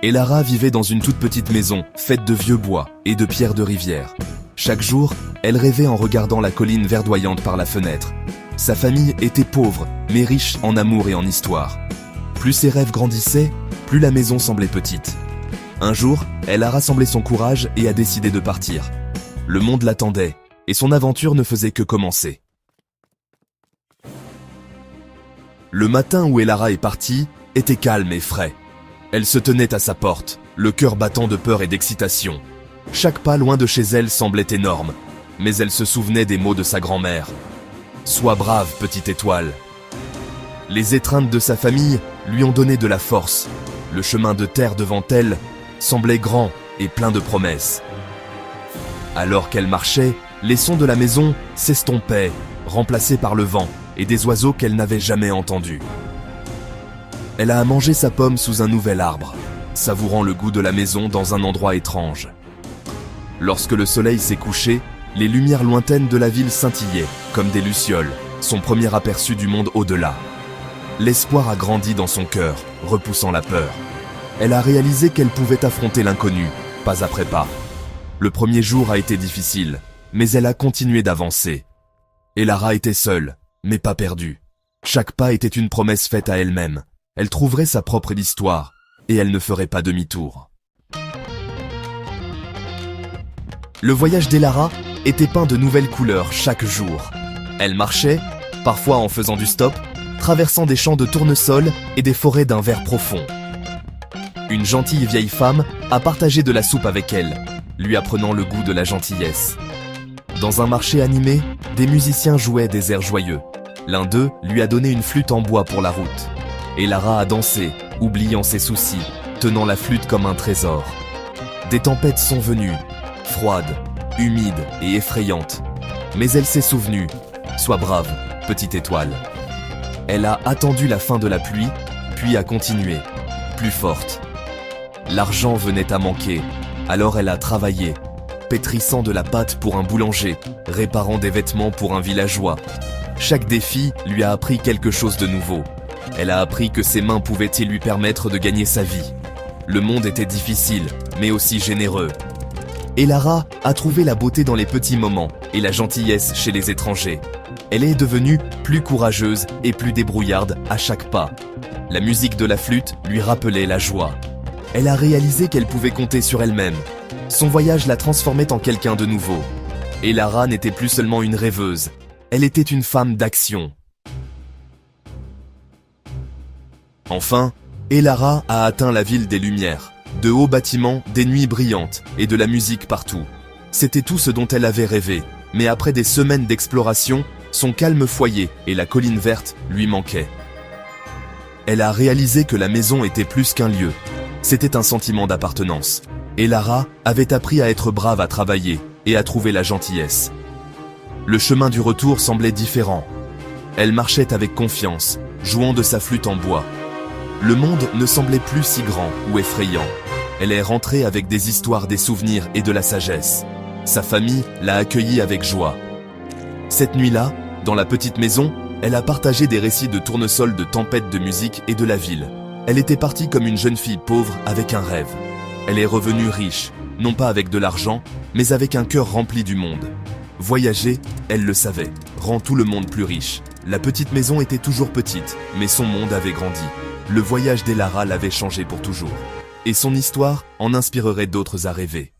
Elara vivait dans une toute petite maison, faite de vieux bois et de pierres de rivière. Chaque jour, elle rêvait en regardant la colline verdoyante par la fenêtre. Sa famille était pauvre, mais riche en amour et en histoire. Plus ses rêves grandissaient, plus la maison semblait petite. Un jour, elle a rassemblé son courage et a décidé de partir. Le monde l'attendait, et son aventure ne faisait que commencer. Le matin où Elara est partie était calme et frais. Elle se tenait à sa porte, le cœur battant de peur et d'excitation. Chaque pas loin de chez elle semblait énorme, mais elle se souvenait des mots de sa grand-mère. « Sois brave, petite étoile ». Les étreintes de sa famille lui ont donné de la force. Le chemin de terre devant elle semblait grand et plein de promesses. Alors qu'elle marchait, les sons de la maison s'estompaient, remplacés par le vent et des oiseaux qu'elle n'avait jamais entendus. Elle a mangé sa pomme sous un nouvel arbre, savourant le goût de la maison dans un endroit étrange. Lorsque le soleil s'est couché, les lumières lointaines de la ville scintillaient, comme des lucioles, son premier aperçu du monde au-delà. L'espoir a grandi dans son cœur, repoussant la peur. Elle a réalisé qu'elle pouvait affronter l'inconnu, pas après pas. Le premier jour a été difficile, mais elle a continué d'avancer. Elara était seule, mais pas perdue. Chaque pas était une promesse faite à elle-même. Elle trouverait sa propre histoire, et elle ne ferait pas demi-tour. Le voyage d'Elara était peint de nouvelles couleurs chaque jour. Elle marchait, parfois en faisant du stop, traversant des champs de tournesol et des forêts d'un vert profond. Une gentille vieille femme a partagé de la soupe avec elle, lui apprenant le goût de la gentillesse. Dans un marché animé, des musiciens jouaient des airs joyeux. L'un d'eux lui a donné une flûte en bois pour la route. Elara a dansé, oubliant ses soucis, tenant la flûte comme un trésor. Des tempêtes sont venues, froides, humides et effrayantes. Mais elle s'est souvenue, sois brave, petite étoile. Elle a attendu la fin de la pluie, puis a continué, plus forte. L'argent venait à manquer, alors elle a travaillé, pétrissant de la pâte pour un boulanger, réparant des vêtements pour un villageois. Chaque défi lui a appris quelque chose de nouveau. Elle a appris que ses mains pouvaient lui permettre de gagner sa vie. Le monde était difficile, mais aussi généreux. Elara a trouvé la beauté dans les petits moments et la gentillesse chez les étrangers. Elle est devenue plus courageuse et plus débrouillarde à chaque pas. La musique de la flûte lui rappelait la joie. Elle a réalisé qu'elle pouvait compter sur elle-même. Son voyage la transformait en quelqu'un de nouveau. Elara n'était plus seulement une rêveuse, elle était une femme d'action. Enfin, Elara a atteint la ville des Lumières. De hauts bâtiments, des nuits brillantes et de la musique partout. C'était tout ce dont elle avait rêvé, mais après des semaines d'exploration, son calme foyer et la colline verte lui manquaient. Elle a réalisé que la maison était plus qu'un lieu. C'était un sentiment d'appartenance. Elara avait appris à être brave à travailler et à trouver la gentillesse. Le chemin du retour semblait différent. Elle marchait avec confiance, jouant de sa flûte en bois. Le monde ne semblait plus si grand ou effrayant. Elle est rentrée avec des histoires, des souvenirs et de la sagesse. Sa famille l'a accueillie avec joie. Cette nuit-là, dans la petite maison, elle a partagé des récits de tournesol, de tempêtes de musique et de la ville. Elle était partie comme une jeune fille pauvre avec un rêve. Elle est revenue riche, non pas avec de l'argent, mais avec un cœur rempli du monde. Voyager, elle le savait, rend tout le monde plus riche. La petite maison était toujours petite, mais son monde avait grandi. Le voyage d'Elara l'avait changé pour toujours. Et son histoire en inspirerait d'autres à rêver.